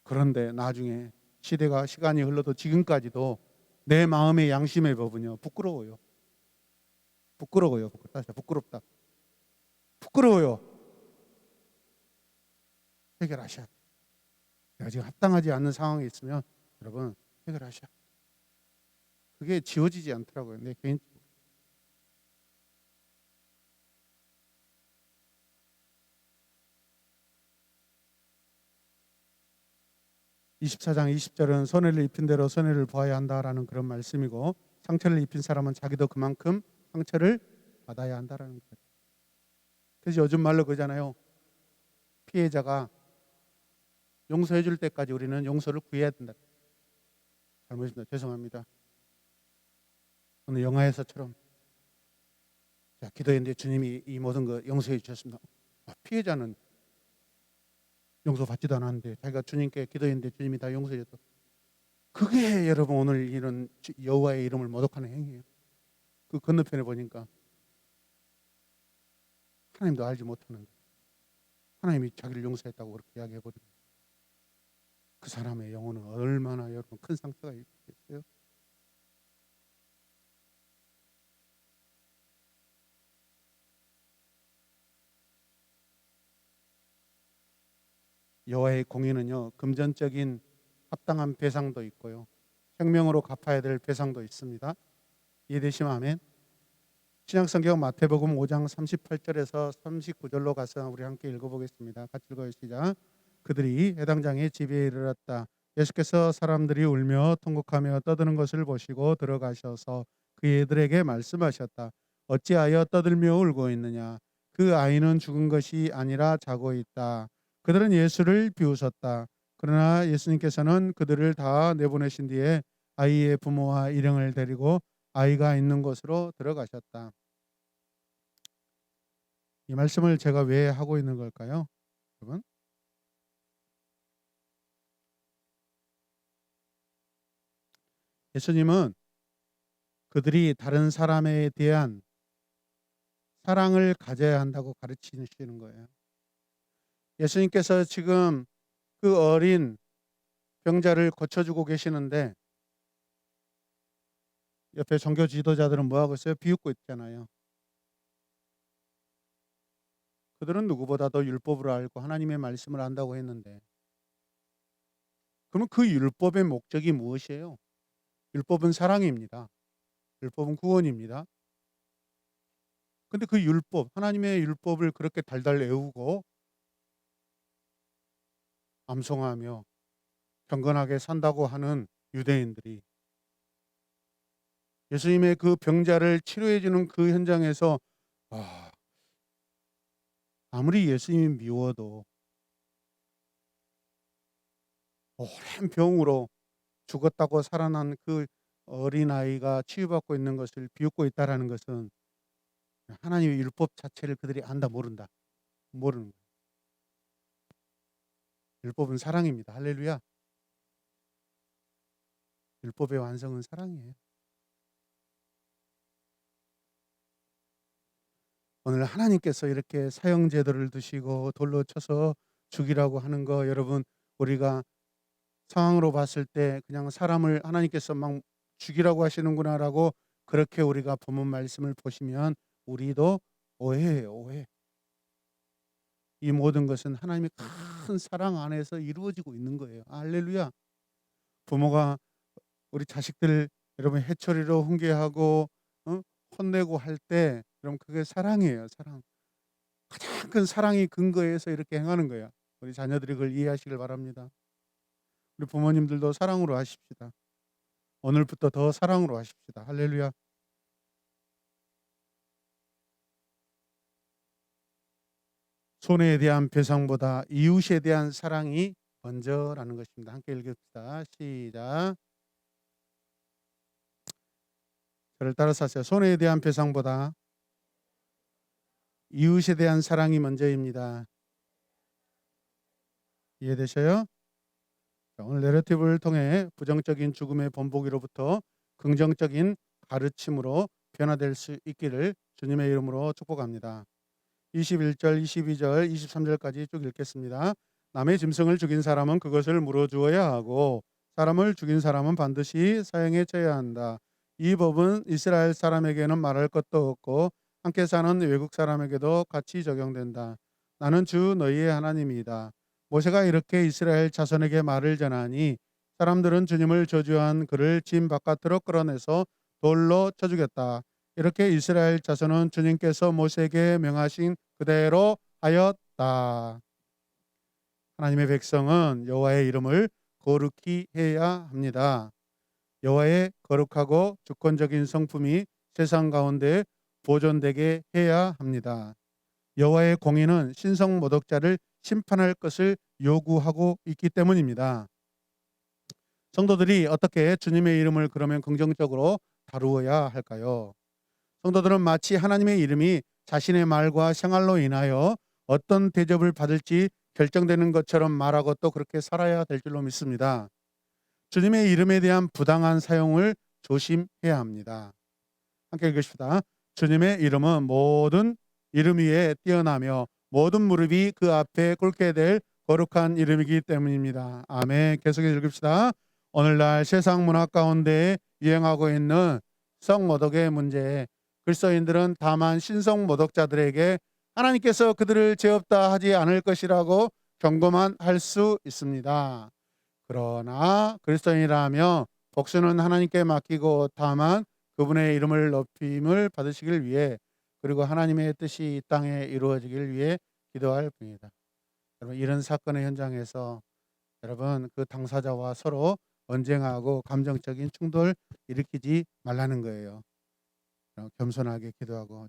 그런데 나중에 시간이 흘러도 지금까지도 내 마음의 양심의 법은요 부끄러워요. 부끄럽다. 부끄러워요. 해결하셔야 돼요. 내가 지금 합당하지 않는 상황에 있으면 여러분 해결하셔야 돼요. 그게 지워지지 않더라고요. 내 개인적으로. (24장 20절은) 손해를 입힌 대로 손해를 보아야 한다라는 그런 말씀이고, 상처를 입힌 사람은 자기도 그만큼 상처를 받아야 한다라는 거예요. 그래서 요즘 말로 그러잖아요. 피해자가 용서해 줄 때까지 우리는 용서를 구해야 된다. 잘못입니다. 죄송합니다. 오늘 영화에서처럼 기도했는데 주님이 이 모든 거 용서해 주셨습니다. 피해자는 용서받지도 않았는데 자기가 주님께 기도했는데 주님이 다 용서해 줬다. 그게 여러분 오늘 이런 여호와의 이름을 모독하는 행위예요. 그 건너편에 보니까 하나님도 알지 못하는 하나님이 자기를 용서했다고 그렇게 이야기해버리고, 그 사람의 영혼은 얼마나 여러분 큰 상처가 있겠어요. 여호와의 공의는요 금전적인 합당한 배상도 있고요 생명으로 갚아야 될 배상도 있습니다. 이해되시면 아멘. 신약성경 마태복음 5장 38절에서 39절로 가서 우리 함께 읽어보겠습니다. 같이 읽어요. 시작. 그들이 해당장에 집에 이르렀다. 예수께서 사람들이 울며 통곡하며 떠드는 것을 보시고 들어가셔서 그들에게 말씀하셨다. 어찌하여 떠들며 울고 있느냐? 그 아이는 죽은 것이 아니라 자고 있다. 그들은 예수를 비웃었다. 그러나 예수님께서는 그들을 다 내보내신 뒤에 아이의 부모와 일행을 데리고 아이가 있는 곳으로 들어가셨다. 이 말씀을 제가 왜 하고 있는 걸까요? 여러분, 예수님은 그들이 다른 사람에 대한 사랑을 가져야 한다고 가르치시는 거예요. 예수님께서 지금 그 어린 병자를 고쳐주고 계시는데 옆에 종교 지도자들은 뭐 하고 있어요? 비웃고 있잖아요. 그들은 누구보다도 율법을 알고 하나님의 말씀을 안다고 했는데, 그러면 그 율법의 목적이 무엇이에요? 율법은 사랑입니다. 율법은 구원입니다. 근데 그 율법, 하나님의 율법을 그렇게 달달 외우고 암송하며 경건하게 산다고 하는 유대인들이 예수님의 그 병자를 치료해 주는 그 현장에서 와, 아무리 예수님이 미워도 오랜 병으로 죽었다고 살아난 그 어린아이가 치유받고 있는 것을 비웃고 있다라는 것은 하나님의 율법 자체를 그들이 안다 모른다. 모르는 거예요. 율법은 사랑입니다. 할렐루야. 율법의 완성은 사랑이에요. 오늘 하나님께서 이렇게 사형제도를 두시고 돌로 쳐서 죽이라고 하는 거, 여러분, 우리가 상황으로 봤을 때 그냥 사람을 하나님께서 막 죽이라고 하시는구나라고 그렇게 우리가 본문 말씀을 보시면 우리도 오해해요. 오해. 이 모든 것은 하나님의 큰 사랑 안에서 이루어지고 있는 거예요. 할렐루야. 부모가 우리 자식들 여러분 해초리로 훈계하고 혼내고 할 때 그럼 그게 사랑이에요. 사랑. 가장 큰 사랑이 근거에서 이렇게 행하는 거야. 우리 자녀들이 그걸 이해하시길 바랍니다. 우리 부모님들도 사랑으로 하십시다. 오늘부터 더 사랑으로 하십시다. 할렐루야. 손해에 대한 배상보다 이웃에 대한 사랑이 먼저라는 것입니다. 함께 읽읍시다. 시작. 저를 따라서 하세요. 손해에 대한 배상보다 이웃에 대한 사랑이 먼저입니다. 이해되셔요? 오늘 내러티브를 통해 부정적인 죽음의 본보기로부터 긍정적인 가르침으로 변화될 수 있기를 주님의 이름으로 축복합니다. 21절, 22절, 23절까지 쭉 읽겠습니다. 남의 짐승을 죽인 사람은 그것을 물어주어야 하고 사람을 죽인 사람은 반드시 사형에 처해야 한다. 이 법은 이스라엘 사람에게는 말할 것도 없고 함께 사는 외국 사람에게도 같이 적용된다. 나는 주 너희의 하나님이다. 모세가 이렇게 이스라엘 자손에게 말을 전하니 사람들은 주님을 저주한 그를 짐 바깥으로 끌어내서 돌로 쳐 죽였다. 이렇게 이스라엘 자손은 주님께서 모세에게 명하신 그대로 하였다. 하나님의 백성은 여호와의 이름을 거룩히 해야 합니다. 여호와의 거룩하고 주권적인 성품이 세상 가운데 보존되게 해야 합니다. 여호와의 공의는 신성 모독자를 심판할 것을 요구하고 있기 때문입니다. 성도들이 어떻게 주님의 이름을 그러면 긍정적으로 다루어야 할까요? 성도들은 마치 하나님의 이름이 자신의 말과 생활로 인하여 어떤 대접을 받을지 결정되는 것처럼 말하고 또 그렇게 살아야 될 줄로 믿습니다. 주님의 이름에 대한 부당한 사용을 조심해야 합니다. 함께 읽으십시다. 주님의 이름은 모든 이름 위에 뛰어나며 모든 무릎이 그 앞에 꿇게 될 거룩한 이름이기 때문입니다. 아멘. 계속해서 읽읍시다. 오늘날 세상 문화 가운데 유행하고 있는 성모독의 문제, 그리스도인들은 다만 신성 모독자들에게 하나님께서 그들을 죄 없다 하지 않을 것이라고 경고만 할 수 있습니다. 그러나 그리스도인이라며 복수는 하나님께 맡기고 다만 그분의 이름을 높임을 받으시길 위해 그리고 하나님의 뜻이 이 땅에 이루어지길 위해 기도할 뿐이다. 여러분 이런 사건의 현장에서 여러분 그 당사자와 서로 언쟁하고 감정적인 충돌 일으키지 말라는 거예요. 겸손하게 기도하고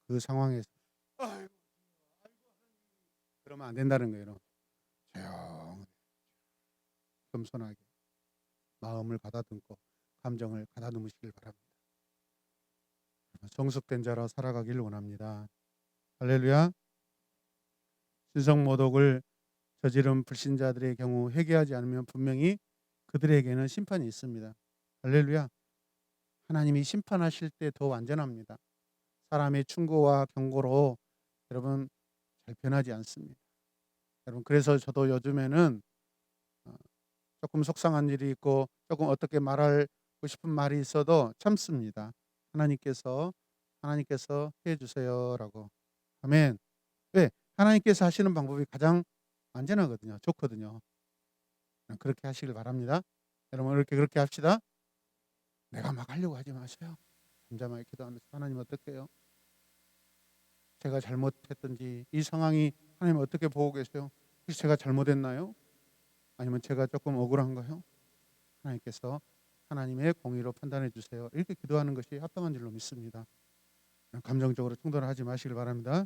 그 상황에서 아이고, 그러면 안 된다는 거예요. 조용 겸손하게 마음을 가다듬고 감정을 가다듬으시길 바랍니다. 성숙된 자로 살아가길 원합니다. 할렐루야. 신성모독을 저지른 불신자들의 경우 회개하지 않으면 분명히 그들에게는 심판이 있습니다. 할렐루야. 하나님이 심판하실 때 더 완전합니다. 사람의 충고와 경고로 여러분 잘 변하지 않습니다. 여러분 그래서 저도 요즘에는 조금 속상한 일이 있고 조금 어떻게 말하고 싶은 말이 있어도 참습니다. 하나님께서 해주세요라고. 아멘. 왜? 하나님께서 하시는 방법이 가장 안전하거든요. 좋거든요. 그렇게 하시길 바랍니다. 여러분 그렇게 합시다. 내가 막 하려고 하지 마세요. 잠잠하게 기도하면서 하나님 어떻게 해요? 제가 잘못했든지 이 상황이 하나님 어떻게 보고 계세요? 혹시 제가 잘못했나요? 아니면 제가 조금 억울한가요? 하나님께서 하나님의 공의로 판단해 주세요. 이렇게 기도하는 것이 합당한 줄로 믿습니다. 감정적으로 충돌하지 마시길 바랍니다.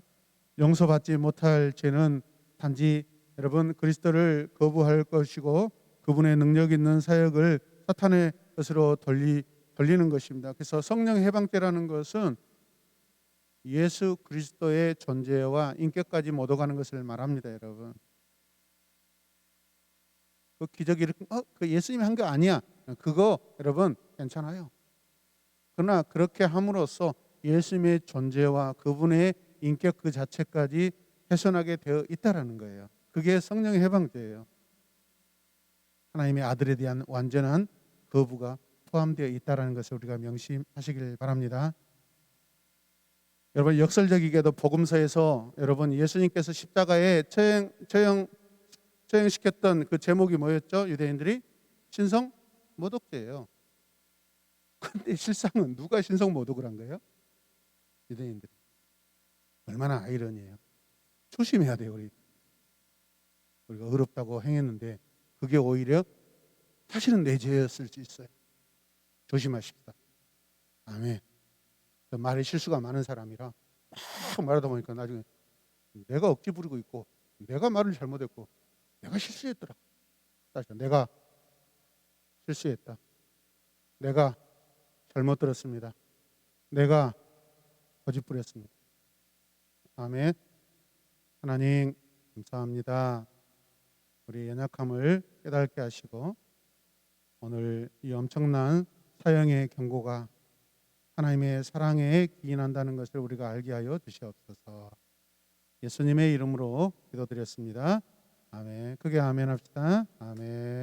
용서받지 못할 죄는 단지 여러분 그리스도를 거부할 것이고 그분의 능력 있는 사역을 사탄의 것으로 돌리는 것입니다. 그래서 성령 해방죄라는 것은 예수 그리스도의 존재와 인격까지 못 오가는 것을 말합니다, 여러분. 그 기적이 이렇게 그 예수님이 한 게 아니야. 그거 여러분 괜찮아요. 그러나 그렇게 함으로써 예수님의 존재와 그분의 인격 그 자체까지 훼손하게 되어 있다라는 거예요. 그게 성령의 해방죄예요. 하나님의 아들에 대한 완전한 거부가 포함되어 있다라는 것을 우리가 명심하시길 바랍니다. 여러분 역설적이게도 복음서에서 여러분 예수님께서 십자가에 처형시켰던 그 제목이 뭐였죠? 유대인들이 신성 모독죄예요. 근데 실상은 누가 신성 모독을 한 거예요? 유대인들이. 얼마나 아이러니해요. 조심해야 돼요. 우리가 어렵다고 행했는데 그게 오히려 사실은 내 죄였을 수 있어요. 조심하십시다. 아멘. 말에 실수가 많은 사람이라 막 말하다 보니까 나중에 내가 억지 부리고 있고 내가 말을 잘못했고 내가 실수했더라. 내가 실수했다. 내가 잘못 들었습니다. 내가 거짓 부렸습니다. 아멘. 하나님 감사합니다. 우리 연약함을 깨닫게 하시고 오늘 이 엄청난 사형의 경고가 하나님의 사랑에 기인한다는 것을 우리가 알게 하여 주시옵소서. 예수님의 이름으로 기도드렸습니다. 아멘. 크게 아멘 합시다. 아멘.